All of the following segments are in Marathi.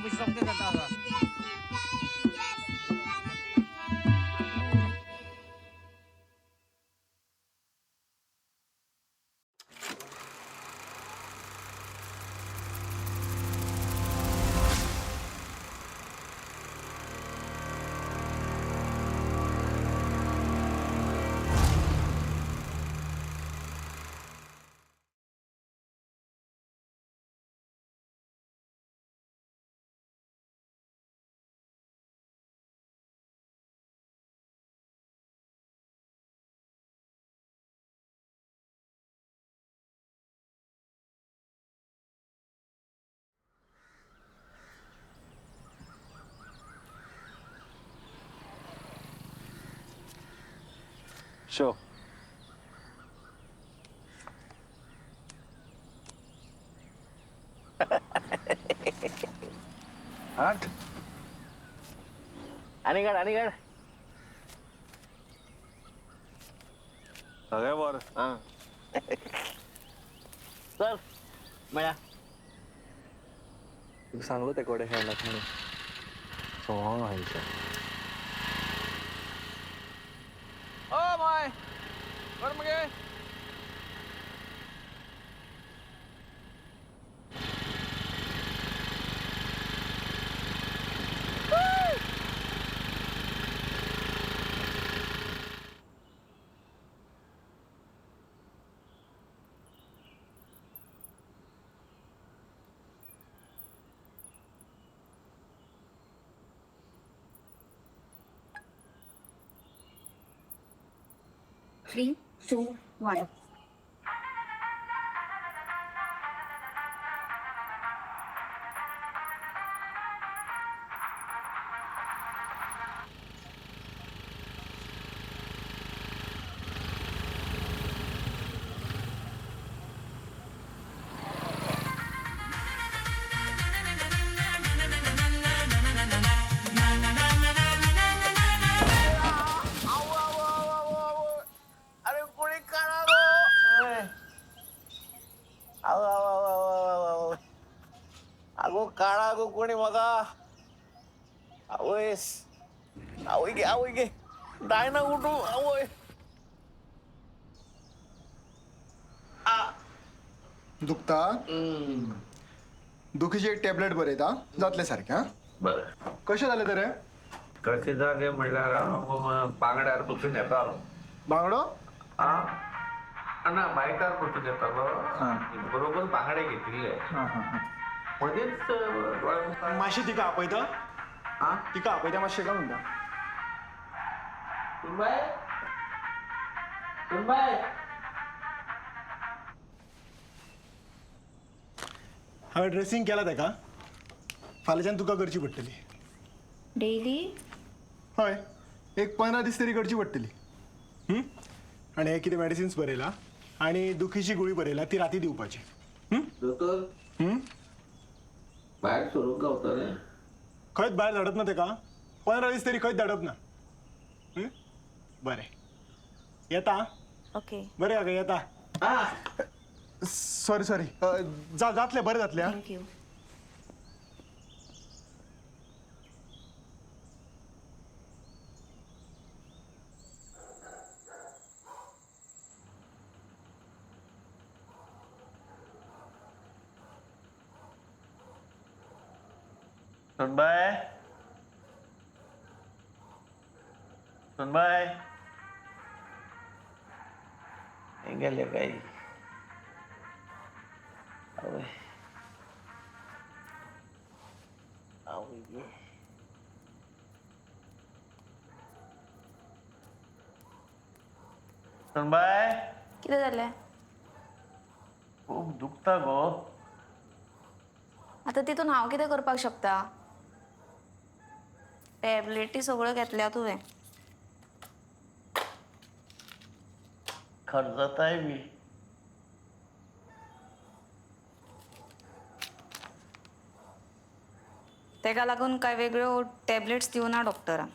विश्रांती जाता आता. शो आठ आणि काढ सगळ्या वर चल मिळा सांगलो ते कोडे खेळला म्हणून सोहं व्हायचं. ओ माय वर मग Three, two, one. अगो काळा गो कोणी बघा आवयस आवय गे डाय ना उठू आवय दुखता दुखीची एक टॅबलेट बरयत हा जातले सारखे. हा बरं कसे झाले तर कसे झाले म्हणल्यार बांगड्यार बसून येतालो बांगडो ना बायकार बसून येतालो बरोबर बांगडे घेतले मध्येच माशी तिका आपयता तिका आपयता मातशे का म्हणता हांवें ड्रेसिंग केला तेका फाल्यांच्यान तुका करची पडटली. डेली हय एक 15 दीस तरी करची पडटली. आनी हे कितें मेडिसिन्स बरयला आनी दुखीची गुळी बरयला ती राती दिवपाची. दोतोर बाहेर सोडूंक गावतले खंयच भायर धाडप ना तेका 15 दीस तरी खंयच धाडप ना. बरें येता. ओके बरें काका येता. सॉरी जातले बरें जातले. थँक्यू. सुनबाय गेले काही सुनबाय कितें जालें? खूप दुखता गो. आतां तितून हांव कितें करपाक शकता? टॅबलेटी सगळ्यो घेतल्या तुवें. खर्चताय बी. तेका लागून कांय वेगळ्यो टॅबलेट्स दिवना डॉक्टरान.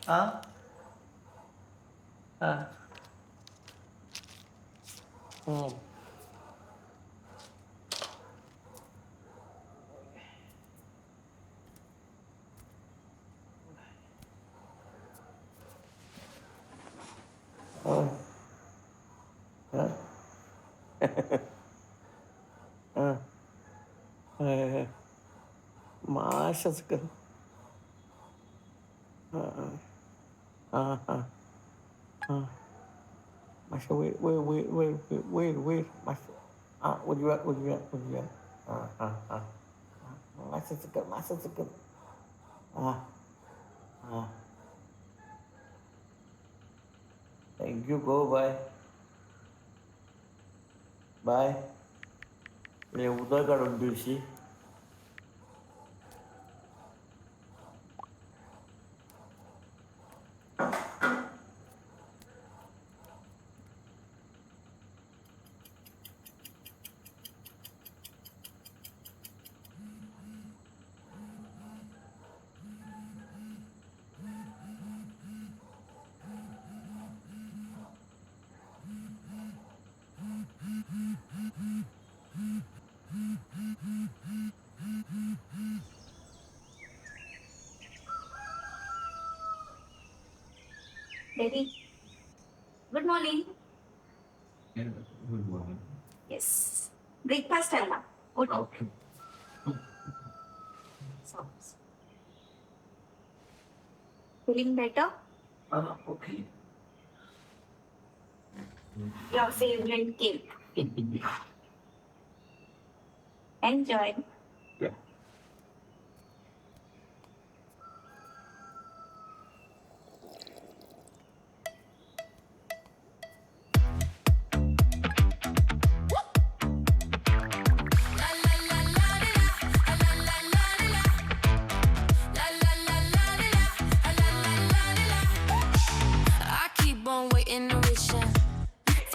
माशाच कर. माशा वैर माशा उजव्या माशाच कर. थँक्यू गो बाय उदक काढून दिवशी. Daddy, good morning. Good morning. Yes. Breakfast time. Good. Okay. Feeling better? Okay. Your favorite cake. Enjoy. Yeah.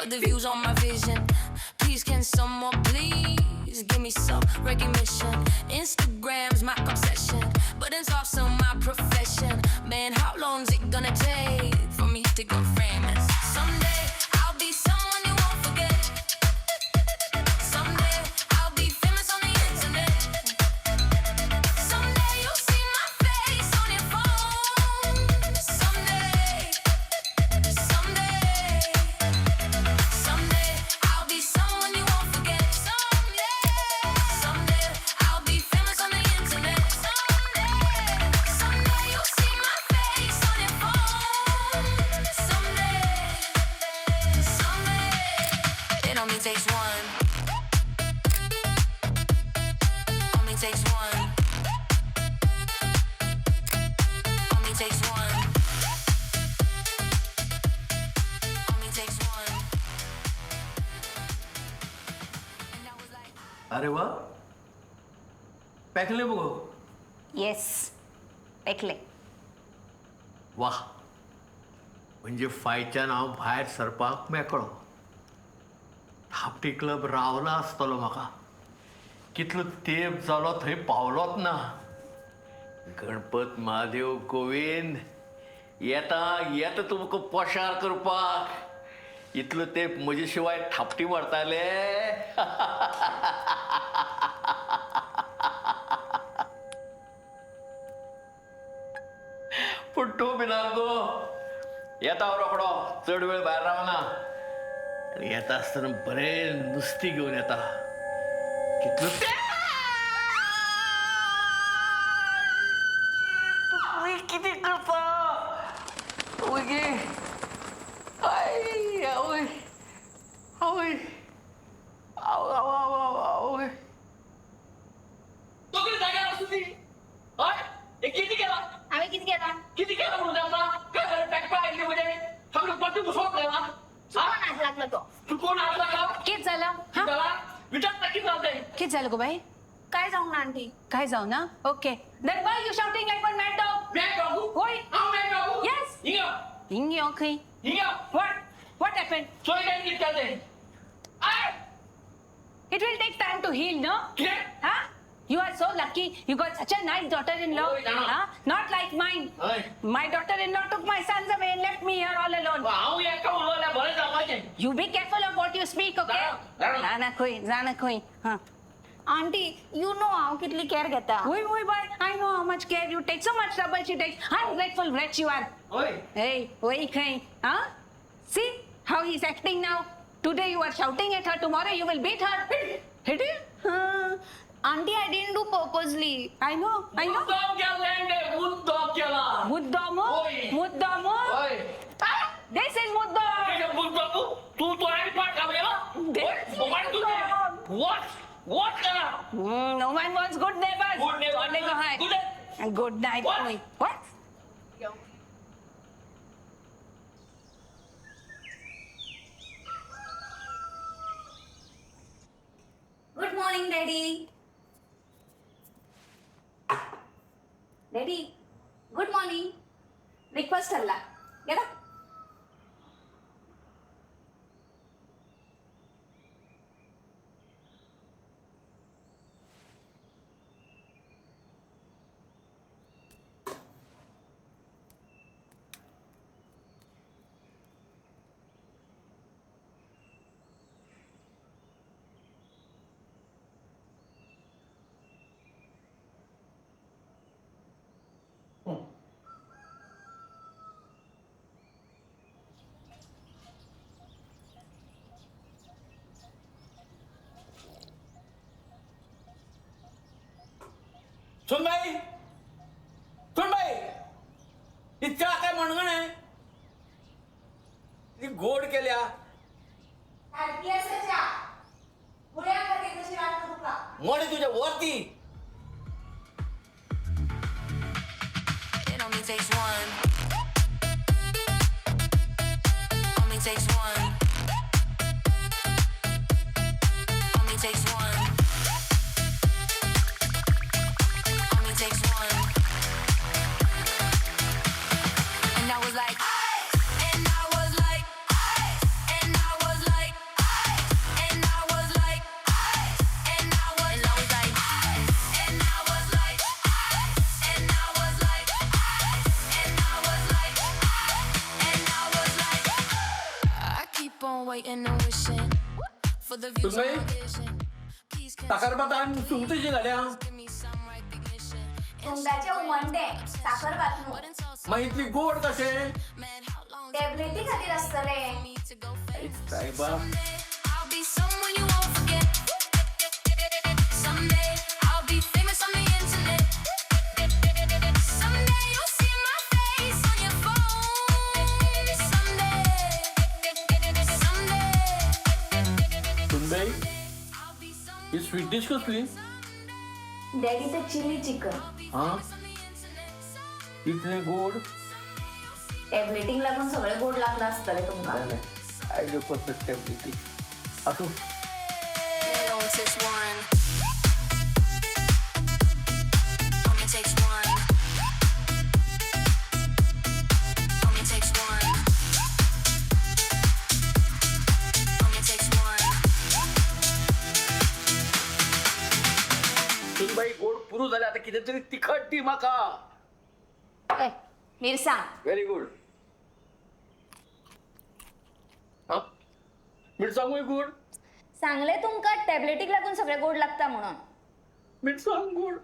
The views on my vision. Please, can someone please give me some recognition? Instagram's my obsession, but it's also my profession. Man, how long's it gonna take for me to go famous? Someday I'll be someone you won't forget. Someday I'll be famous on the internet. Someday you'll see my face on your phone. Someday, someday. Someday I'll be someone you won't forget. Someday I'll be famous on the internet. Someday you'll see my face on your phone. Someday it only takes one. Only takes one. Only takes one. Only takes one. अरे वा पॅकले बघ. Yes. ऐकले. वाह म्हणजे फायच्या नाव भायर सरपाक मेकळो. थापटी क्लब रावला आसतलो म्हाका. कितलो तेंप जालो थंय पावलोच ना. गणपत महादेव गोविंद येता तुमकां पोशार करपाक. इतलो तेंप म्हजे शिवाय थापटी मारताले. पूण तूं भिनाल गो. येता हांव रोखडो. चड वेळ भायर रावना. आनी येता आसतना बरें नुस्तें घेवन येता. कितलो कितें करता आवय आवय आवय आवय. तो किती जाग्यार आसूं ती? हय? हे किती केला? आम्ही किती केला? किती केला म्हणून आमचा? काय झालं पॅक ऐकली म्हणजे? सगळं पट्टी घुसवत नाही ना? कोण आज लागला तो? तू कोण आज लागला? कित झालं हा त्याला विचार नक्की चालतंय. कित झालं गो बाई काय जाऊन आंटी? काय जाऊ ना okay then why you shouting like one mad dog Mac Babu? होय हाव मॅक बाबू? Yes. हिंगा. हिंगी ओके हिंगा. व्हाट हॅपेंड सोय काय किती चालतंय? आय! It will take time to heal no किती? हा You are so lucky. You got such a nice daughter-in-law. Oh, no. Huh? Not like mine. Hey. My daughter-in-law took my sons away and left me here all alone. हाव एका उलवल्या बरं जमायचे. You be careful of what you speak, okay? जाना खोई. हाँ. आंटी यू नो हांव कितली केअर घेता. Oi, boy. I know how much care you take. So much trouble she takes. Ungrateful wretch you are. होय. Hey, oi, kai. Huh? See how he's acting now? Today you are shouting at her, tomorrow you will beat her. Hit it? Auntie, I didn't do purposely. I know. मुद्दाम केला मुद्दाम केला Muddamu? Oi. Muddamu? होय This is muddam. मुद्दाम तू तो आणि पाठ काढलेला What केला No one wants good neighbors. Good neighbor. Chole ko hai. Good night. And good night. What? Oi. What? Good morning, Daddy. Daddy, good morning. Breakfast ठरला. Get up. सुनबाई सुनबाई इतका काय म्हणगण आहे ती गोड केल्या मोडी तुझ्या वरती It only takes one. Only takes one. Only takes one. Only takes one. And I was like, and I was like, and I was like, and I was like, and I was like, and I was like, and I was like, and I was like, and I was like, I keep on waiting and wishing for the views Sunbai? of my vision. Please साखरभातान सुमतीची घाल्या give me some recognition. मुंगाचे उमंडे साखर बातमू मग इतली गोड कसे Man, how long टॅबलेटी खातीर आसतले me to go face? साहेबा Someday I'll be someone you won't forget. Someday I'll be famous on the internet. Someday you'll see my face on your phone. Someday, सुनबाई I'll be someone he sweet dish कसली डॅडी ते चिली चिकन हा इतले गोड टॅबलेटींक लागून सगळे गोड लागला आसतले तुमकां आय लो परफेक्ट टेबलेटी असो it only takes one. Only takes one. Only takes one. Only takes one. सुनबाई गोड पुरू झाले आता किती तरी तिखट दी माका ए मिरसांग व्हेरी गुड हा मिरसांगूय गुड सांगले तुमकां टॅबलेटीक लागून सगळे गोड लागता म्हणून मिरसांग गुड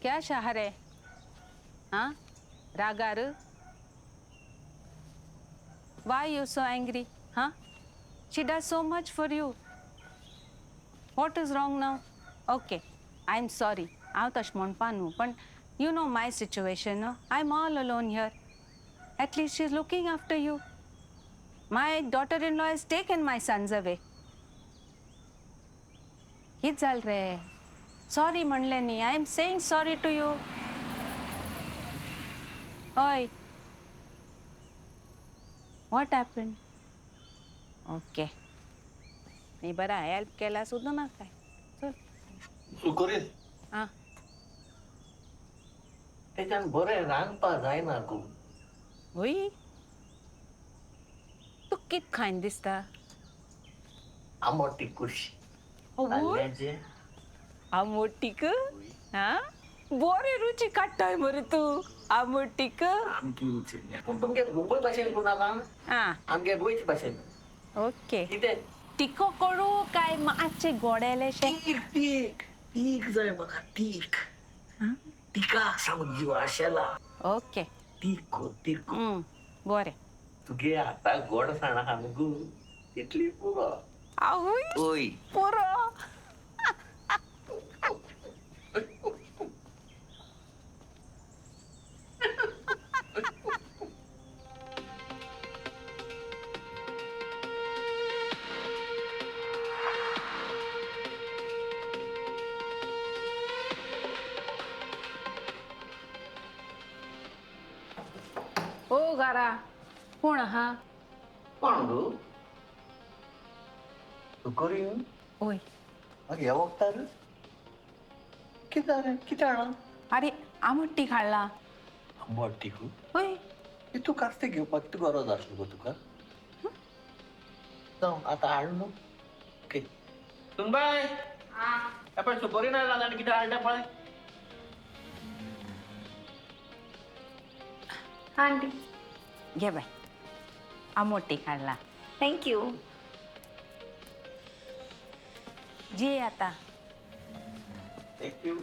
क्या शहर है? हाँ? रागार? Why you so angry? Huh? She does so much for you. What is wrong now? Okay, I'm sorry. हांव तशें म्हणपा न्हू पण you know my situation. No? I'm all alone here. At least she's looking after you. My daughter-in-law has taken my sons away. कित जाल रे? Sorry म्हणलें न्ही. I'm saying sorry to you. Oi. What happened? Okay. मी बरा हेल्प केला सुद्धा ना काय चल सुकरीत हां त्याच्यान बरें रांदपा जायना तूं होय तू कित खायन दिसता आंबट तिखुशी होय ताल्ल्याचें आमोटीक हां बरे रुची काडटाय मरे तू आमोटीक पूण तुमगे गोंय भाशेन कोणाला हां आमगे गोंयचे भाशेन ओके कितें तिखो करू काय मातशे गोडेलेशे तीख तीख तीख जाय म्हाका तीख तिका समजू आशाला ओके तिको बरें तुगे आता गोड साणा हांगू तितली पुरो आवय ओय पुरो ओ गारा कोण आहा कोण गो तू करी ओय ह्या वक्तार कितें हाडा अरे आमटी हाडला मोट्टी गो ओय तू कास्ते घेवपाक तू गरज आसली गो तुका जावं आतां हाड न्हू ओके सुनबाई हे पळय सुपारी नाही जाल्यार कितें हाडलें पळय आंटी घे बाय आमटी हाडला थँक्यू जे आता थँक्यू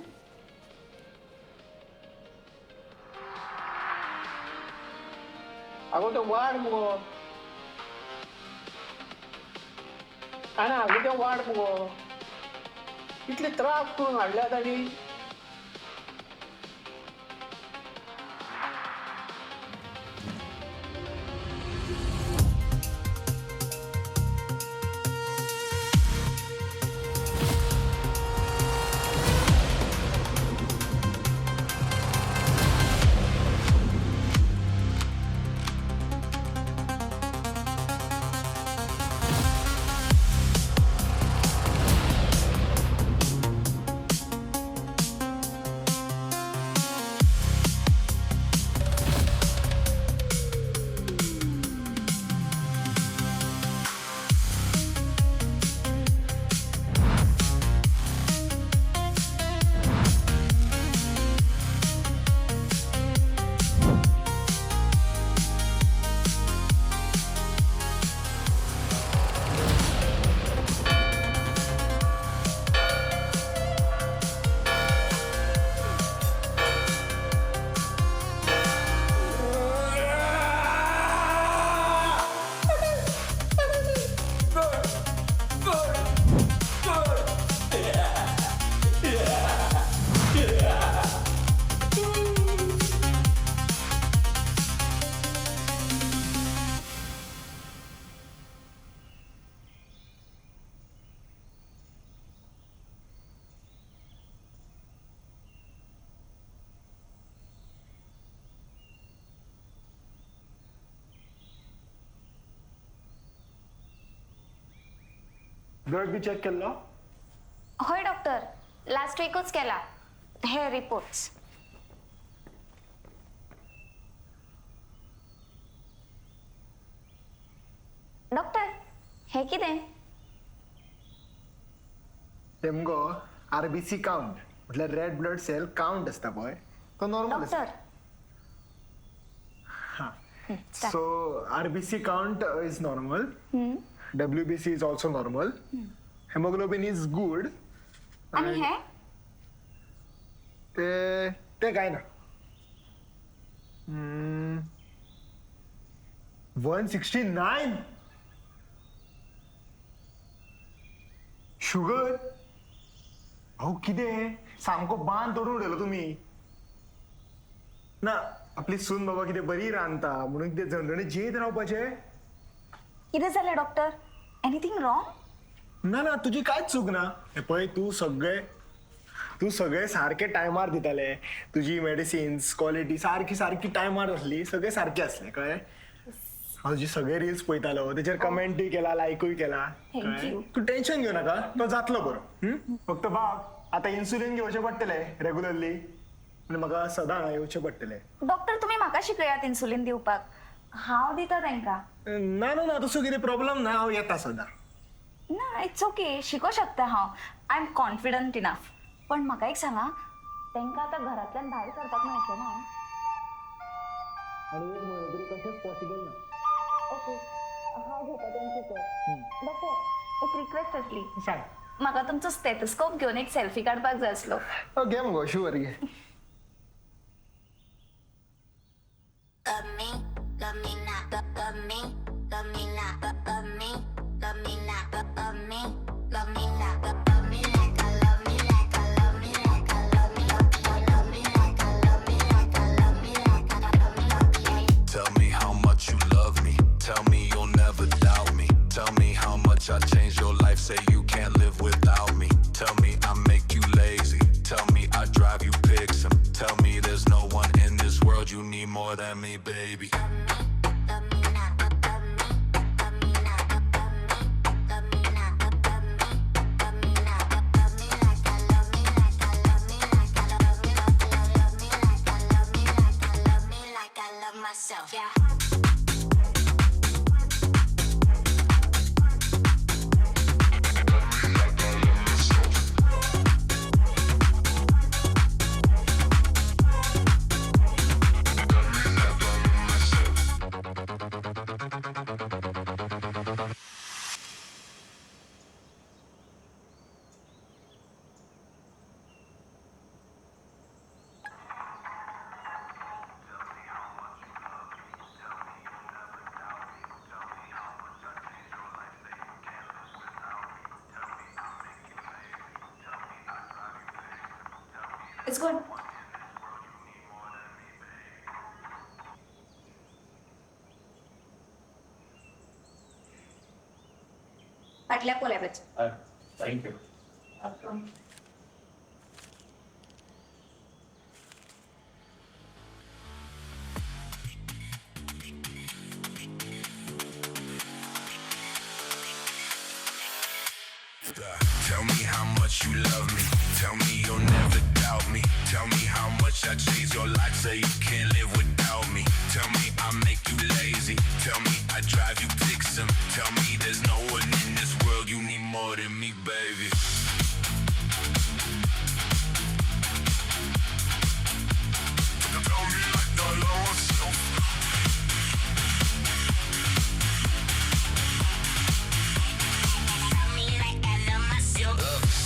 आगो तें वाड मुगो आनी आगो तें वाड मुगो इतले त्रास करून हाडल्यात आनी ब्लड बी चेक केल्लो होय डॉक्टर लास्ट वीकच केला हे रिपोर्ट्स डॉक्टर हे कितें ते मुगो आरबीसी काउंट म्हटल्यार रेड ब्लड सेल काउंट आसता पळय तो नॉर्मल आसता doctor So RBC count is normal. WBC is also normal. Hemoglobin is good. आणि हे ते काय ना 169 शुगर अहो कितें सामको बांद तोडून उडयलो तुमी ना आपली सून बाबा कितें बरी रांदता म्हणून कितें झणझणीत जेयत रावपाचें कितें जालें डॉक्टर एनीथिंग रॉंग ना ना तुजी कांयच चूक ना हे पळय तूं सगळे सारके टायमार दिताले तुजी मेडिसिन्स क्वॉलिटी सारकी सारकी टायमार आसली सगळे सारके असले कळ्ळें हांव तुजी सगळे रिल्स पळयतालो तेचेर कमेंटूय केला लायकूय केला कळ्ळें तूं टेन्शन घेव नाका तो जातलो बरो फक्त बाब आतां इन्सुलीन घेवचें पडटलें रेगुलरली आनी म्हाका सदां हांगा येवचें पडटलें डॉक्टर तुम्ही म्हाका शिकयात इन्सुलीन दिवपाक हांव दिता तांकां ना ना ना तसो कितें प्रॉब्लम ना हांव येता सदां ना इट्स ओके शिको शकता हांव आय एम कॉन्फिडंट इनफ पण म्हाका एक सांगा तांकां आतां घरांतल्यान भायर सरपाक मेळचें ना आनी एक म्हयनो तरी कशेंच पॉसिबल ना ओके हांव घेता तांची तर डॉक्टर एक रिक्वेस्ट आसली सांग म्हाका तुमचो स्टेथोस्कोप घेवन एक सेल्फी काडपाक जाय आसलो घे मुगो शुअर घे not, love me, love me not, love me, love me not, love me, love me not, love me like I love me like I love me like I love me, love me like I love me like I love me like I love me. Tell me how much you love me. Tell me you'll never doubt me. Tell me how much I changed your life. Say you can't live without me. Tell me I make you lazy. Tell me I drive you pixel. Tell me there's no one in this world you need more than me, baby. Myself, yeah. It's good. फाटल्या कोल्याबच thank you. Tell me how much you love me. Tell me you'll never doubt me. Tell me how much I changed your life. Say you can't live without me. Tell me I make you lazy. Tell me I drive you pixel. Tell me there's no one in this world you need more than me, baby. Tell me like I love myself.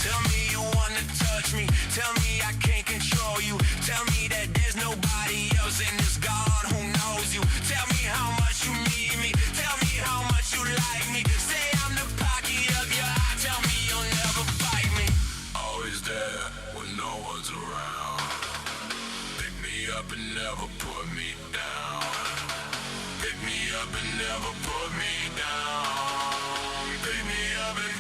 Tell me you wanna touch me. Tell me I can't control you. Tell me that there's nobody else in this God who knows you. Tell me how much you need me. Tell me how much you like me. Say I'm the pocket of your eye. Tell me you'll never fight me. Always there when no one's around. Pick me up and never put me down. Pick me up and never put me down. Pick me up and